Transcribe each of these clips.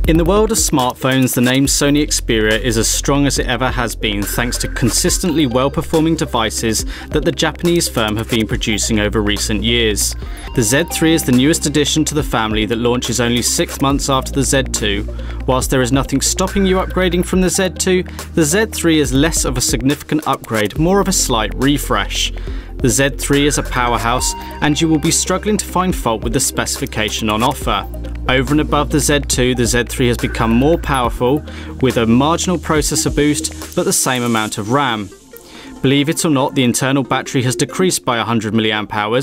In the world of smartphones, the name Sony Xperia is as strong as it ever has been thanks to consistently well-performing devices that the Japanese firm have been producing over recent years. The Z3 is the newest addition to the family that launches only 6 months after the Z2. Whilst there is nothing stopping you upgrading from the Z2, the Z3 is less of a significant upgrade, more of a slight refresh. The Z3 is a powerhouse, and you will be struggling to find fault with the specification on offer. Over and above the Z2, the Z3 has become more powerful, with a marginal processor boost, but the same amount of RAM. Believe it or not, the internal battery has decreased by 100 mAh,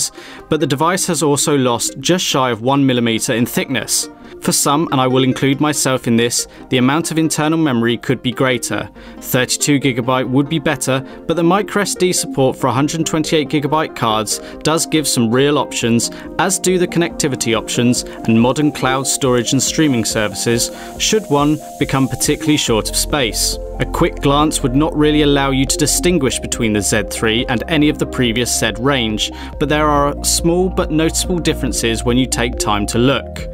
but the device has also lost just shy of 1mm in thickness. For some, and I will include myself in this, the amount of internal memory could be greater. 32GB would be better, but the microSD support for 128GB cards does give some real options, as do the connectivity options and modern cloud storage and streaming services, should one become particularly short of space. A quick glance would not really allow you to distinguish between the Z3 and any of the previous Z range, but there are small but noticeable differences when you take time to look.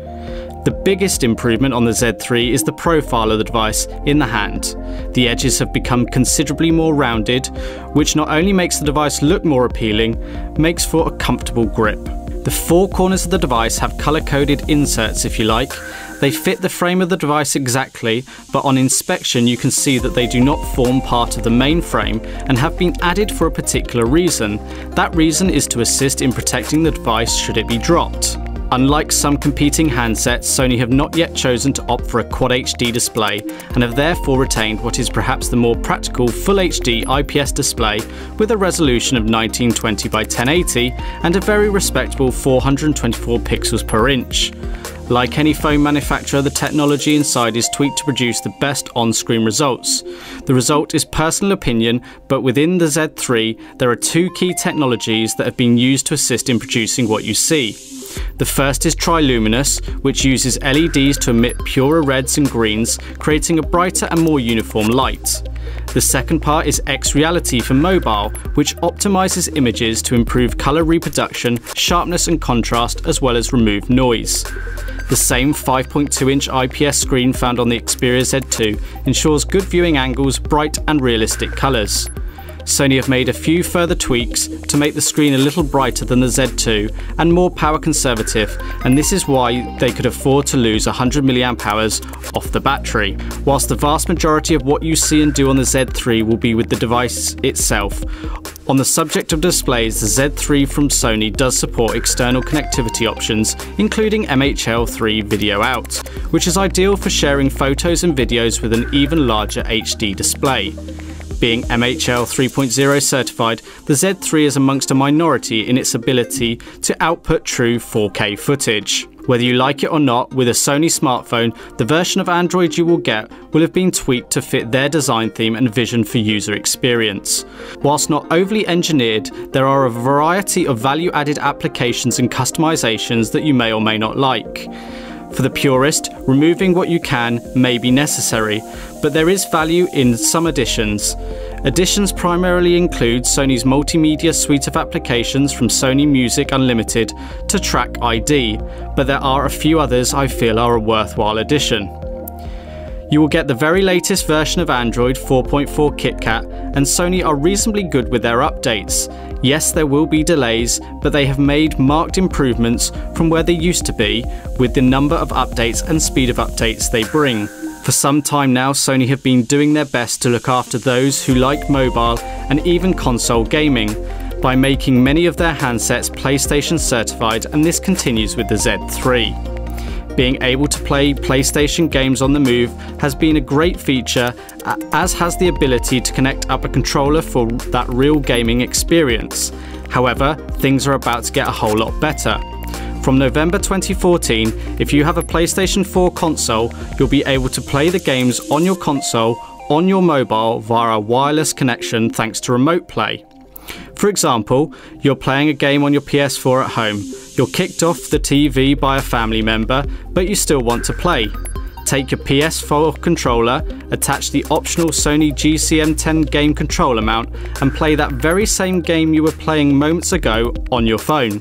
The biggest improvement on the Z3 is the profile of the device in the hand. The edges have become considerably more rounded, which not only makes the device look more appealing, makes for a comfortable grip. The four corners of the device have colour-coded inserts, if you like. They fit the frame of the device exactly, but on inspection you can see that they do not form part of the main frame and have been added for a particular reason. That reason is to assist in protecting the device should it be dropped. Unlike some competing handsets, Sony have not yet chosen to opt for a Quad HD display and have therefore retained what is perhaps the more practical Full HD IPS display with a resolution of 1920 by 1080 and a very respectable 424 pixels per inch. Like any phone manufacturer, the technology inside is tweaked to produce the best on-screen results. The result is personal opinion, but within the Z3 there are two key technologies that have been used to assist in producing what you see. The first is Triluminous, which uses LEDs to emit purer reds and greens, creating a brighter and more uniform light. The second part is X-Reality for mobile, which optimizes images to improve color reproduction, sharpness and contrast, as well as remove noise. The same 5.2-inch IPS screen found on the Xperia Z2 ensures good viewing angles, bright and realistic colors. Sony have made a few further tweaks to make the screen a little brighter than the Z2 and more power conservative, and this is why they could afford to lose 100 mAh off the battery. Whilst the vast majority of what you see and do on the Z3 will be with the device itself, on the subject of displays, the Z3 from Sony does support external connectivity options, including MHL3 Video Out, which is ideal for sharing photos and videos with an even larger HD display. Being MHL 3.0 certified, the Z3 is amongst a minority in its ability to output true 4K footage. Whether you like it or not, with a Sony smartphone, the version of Android you will get will have been tweaked to fit their design theme and vision for user experience. Whilst not overly engineered, there are a variety of value-added applications and customizations that you may or may not like. For the purist, removing what you can may be necessary, but there is value in some additions. Additions primarily include Sony's multimedia suite of applications from Sony Music Unlimited to Track ID, but there are a few others I feel are a worthwhile addition. You will get the very latest version of Android 4.4 KitKat, and Sony are reasonably good with their updates. Yes, there will be delays, but they have made marked improvements from where they used to be with the number of updates and speed of updates they bring. For some time now, Sony have been doing their best to look after those who like mobile and even console gaming by making many of their handsets PlayStation certified, and this continues with the Z3. Being able to play PlayStation games on the move has been a great feature, as has the ability to connect up a controller for that real gaming experience. However, things are about to get a whole lot better. From November 2014, if you have a PlayStation 4 console, you'll be able to play the games on your console on your mobile via a wireless connection thanks to Remote Play. For example, you're playing a game on your PS4 at home. You're kicked off the TV by a family member, but you still want to play. Take your PS4 controller, attach the optional Sony GCM10 game controller mount, and play that very same game you were playing moments ago on your phone.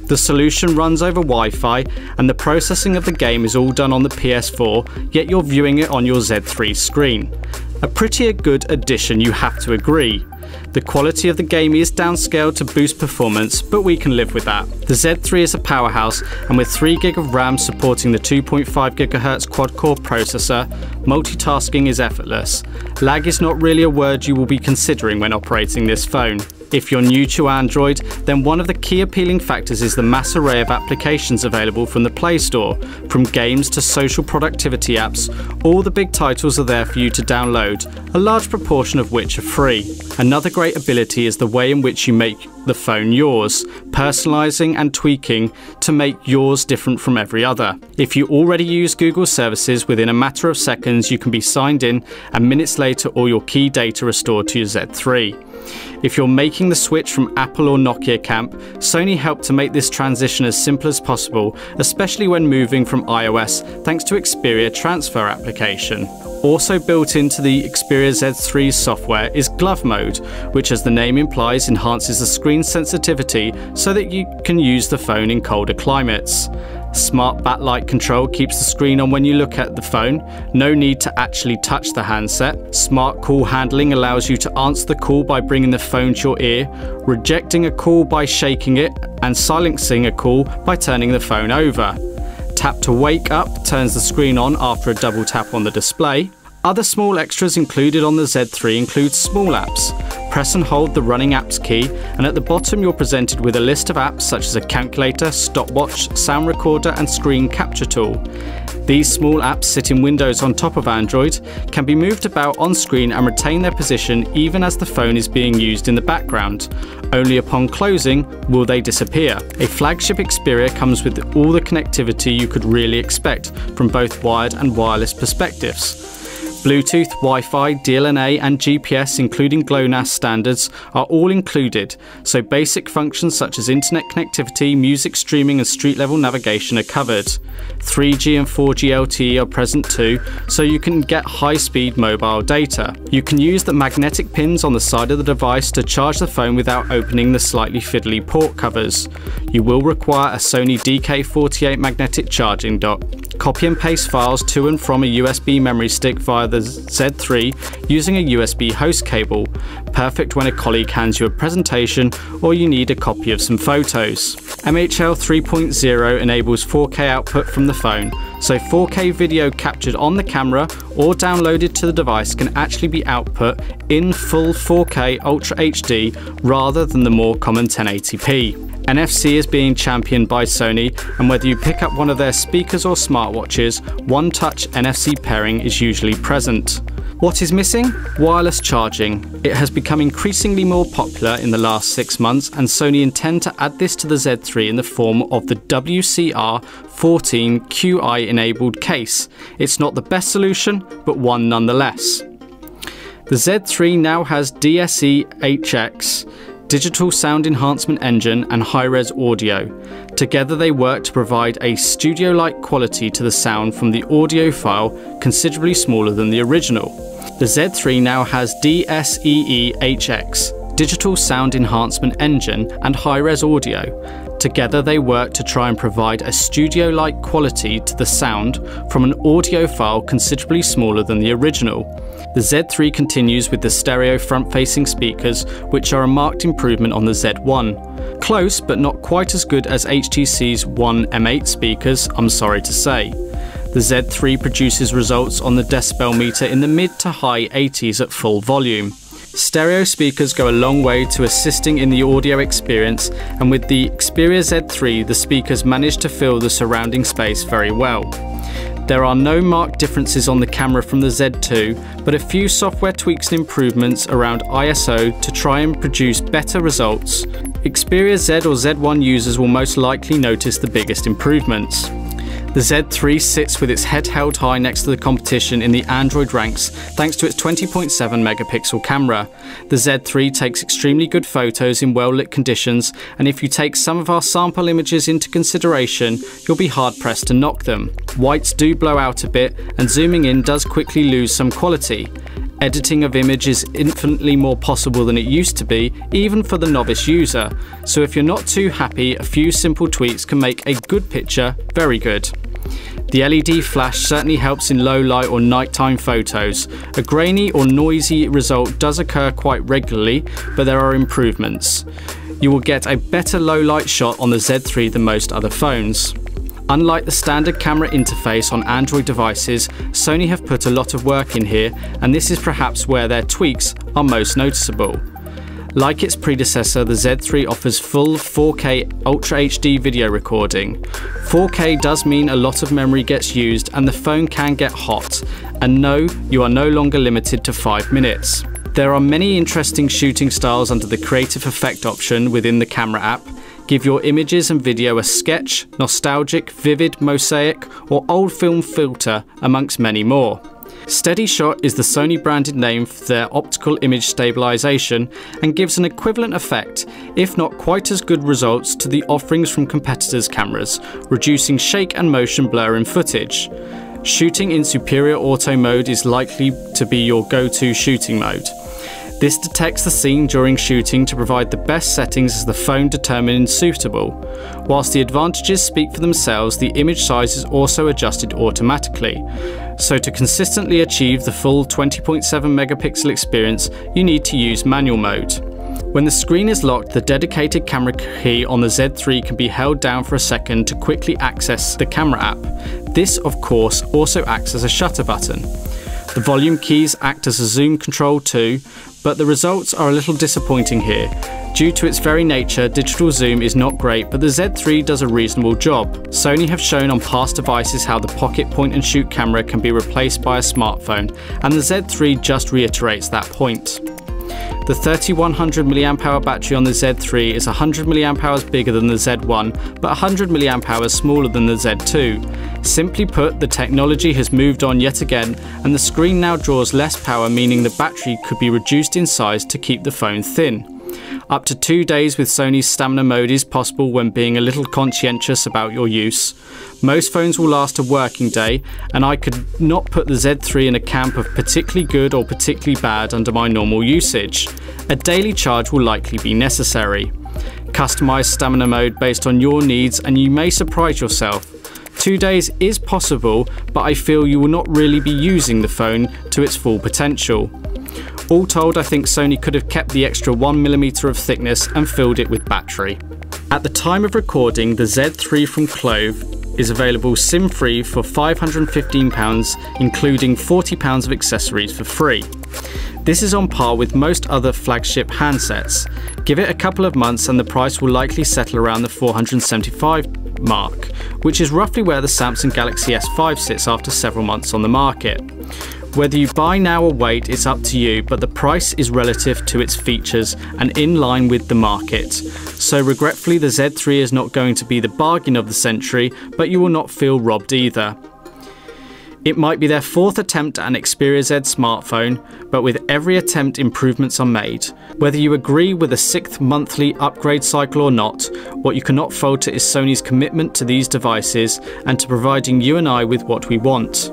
The solution runs over Wi-Fi and the processing of the game is all done on the PS4, yet you're viewing it on your Z3 screen. A pretty good addition, you have to agree. The quality of the game is downscaled to boost performance, but we can live with that. The Z3 is a powerhouse, and with 3GB of RAM supporting the 2.5GHz quad-core processor, multitasking is effortless. Lag is not really a word you will be considering when operating this phone. If you're new to Android, then one of the key appealing factors is the mass array of applications available from the Play Store. From games to social productivity apps, all the big titles are there for you to download, a large proportion of which are free. Another great ability is the way in which you make the phone yours, personalizing and tweaking to make yours different from every other. If you already use Google services, within a matter of seconds you can be signed in, and minutes later all your key data are stored to your Z3. If you're making the switch from Apple or Nokia camp, Sony helped to make this transition as simple as possible, especially when moving from iOS thanks to Xperia transfer application. Also built into the Xperia Z3 software is Glove Mode, which, as the name implies, enhances the screen sensitivity so that you can use the phone in colder climates. Smart backlight control keeps the screen on when you look at the phone, no need to actually touch the handset. Smart call handling allows you to answer the call by bringing the phone to your ear, rejecting a call by shaking it, and silencing a call by turning the phone over. Tap to wake up turns the screen on after a double tap on the display. Other small extras included on the Z3 include small apps. Press and hold the running apps key, and at the bottom you're presented with a list of apps such as a calculator, stopwatch, sound recorder and screen capture tool. These small apps sit in windows on top of Android, can be moved about on screen and retain their position even as the phone is being used in the background. Only upon closing will they disappear. A flagship Xperia comes with all the connectivity you could really expect from both wired and wireless perspectives. Bluetooth, Wi-Fi, DLNA and GPS, including GLONASS standards, are all included, so basic functions such as internet connectivity, music streaming and street level navigation are covered. 3G and 4G LTE are present too, so you can get high-speed mobile data. You can use the magnetic pins on the side of the device to charge the phone without opening the slightly fiddly port covers. You will require a Sony DK48 magnetic charging dock. Copy and paste files to and from a USB memory stick via the Z3 using a USB host cable, perfect when a colleague hands you a presentation or you need a copy of some photos. MHL 3.0 enables 4K output from the phone, so 4K video captured on the camera or downloaded to the device can actually be output in full 4K Ultra HD rather than the more common 1080p. NFC is being championed by Sony, and whether you pick up one of their speakers or smartwatches, one-touch NFC pairing is usually present. What is missing? Wireless charging. It has become increasingly more popular in the last 6 months, and Sony intend to add this to the Z3 in the form of the WCR14 QI enabled case. It's not the best solution, but one nonetheless. The Z3 now has DSE-HX, digital sound enhancement engine and high-res audio. Together they work to provide a studio-like quality to the sound from the audio file, considerably smaller than the original. The Z3 now has DSEE-HX, digital sound enhancement engine and high-res audio. Together they work to try and provide a studio-like quality to the sound from an audio file considerably smaller than the original. The Z3 continues with the stereo front-facing speakers, which are a marked improvement on the Z1. Close, but not quite as good as HTC's One M8 speakers, I'm sorry to say. The Z3 produces results on the decibel meter in the mid to high 80s at full volume. Stereo speakers go a long way to assisting in the audio experience, and with the Xperia Z3 the speakers manage to fill the surrounding space very well. There are no marked differences on the camera from the Z2, but a few software tweaks and improvements around ISO to try and produce better results. Xperia Z or Z1 users will most likely notice the biggest improvements. The Z3 sits with its head held high next to the competition in the Android ranks thanks to its 20.7 megapixel camera. The Z3 takes extremely good photos in well-lit conditions, and if you take some of our sample images into consideration, you'll be hard-pressed to knock them. Whites do blow out a bit, and zooming in does quickly lose some quality. Editing of image is infinitely more possible than it used to be, even for the novice user, so if you're not too happy, a few simple tweaks can make a good picture very good. The LED flash certainly helps in low light or nighttime photos. A grainy or noisy result does occur quite regularly, but there are improvements. You will get a better low light shot on the Z3 than most other phones. Unlike the standard camera interface on Android devices, Sony have put a lot of work in here, and this is perhaps where their tweaks are most noticeable. Like its predecessor, the Z3 offers full 4K Ultra HD video recording. 4K does mean a lot of memory gets used and the phone can get hot, and no, you are no longer limited to 5 minutes. There are many interesting shooting styles under the creative effect option within the camera app. Give your images and video a sketch, nostalgic, vivid, mosaic, or old film filter, amongst many more. Steady Shot is the Sony branded name for their optical image stabilization and gives an equivalent effect, if not quite as good results to the offerings from competitors' cameras, reducing shake and motion blur in footage. Shooting in superior auto mode is likely to be your go-to shooting mode. This detects the scene during shooting to provide the best settings as the phone determines suitable. Whilst the advantages speak for themselves, the image size is also adjusted automatically. So to consistently achieve the full 20.7 megapixel experience, you need to use manual mode. When the screen is locked, the dedicated camera key on the Z3 can be held down for a second to quickly access the camera app. This, of course, also acts as a shutter button. The volume keys act as a zoom control too, but the results are a little disappointing here. Due to its very nature, digital zoom is not great, but the Z3 does a reasonable job. Sony have shown on past devices how the pocket point and shoot camera can be replaced by a smartphone, and the Z3 just reiterates that point. The 3100 mAh battery on the Z3 is 100 mAh bigger than the Z1, but 100 mAh smaller than the Z2. Simply put, the technology has moved on yet again, and the screen now draws less power, meaning the battery could be reduced in size to keep the phone thin. Up to 2 days with Sony's stamina mode is possible when being a little conscientious about your use. Most phones will last a working day, and I could not put the Z3 in a camp of particularly good or particularly bad under my normal usage. A daily charge will likely be necessary. Customize stamina mode based on your needs and you may surprise yourself. 2 days is possible, but I feel you will not really be using the phone to its full potential. All told, I think Sony could have kept the extra 1mm of thickness and filled it with battery. At the time of recording, the Z3 from Clove is available SIM-free for £515, including £40 of accessories for free. This is on par with most other flagship handsets. Give it a couple of months and the price will likely settle around the £475 mark, which is roughly where the Samsung Galaxy S5 sits after several months on the market. Whether you buy now or wait, it's up to you, but the price is relative to its features and in line with the market. So regretfully, the Z3 is not going to be the bargain of the century, but you will not feel robbed either. It might be their fourth attempt at an Xperia Z smartphone, but with every attempt improvements are made. Whether you agree with a 6th monthly upgrade cycle or not, what you cannot falter is Sony's commitment to these devices and to providing you and I with what we want.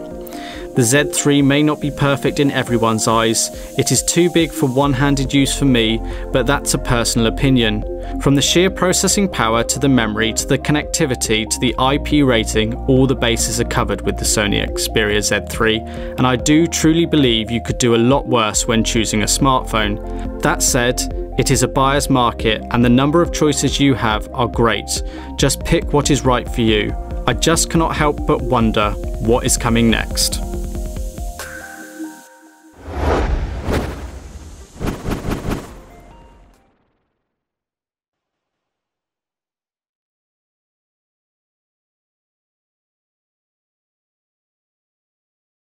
The Z3 may not be perfect in everyone's eyes. It is too big for one-handed use for me, but that's a personal opinion. From the sheer processing power to the memory to the connectivity to the IP rating, all the bases are covered with the Sony Xperia Z3, and I do truly believe you could do a lot worse when choosing a smartphone. That said, it is a buyer's market and the number of choices you have are great. Just pick what is right for you. I just cannot help but wonder what is coming next.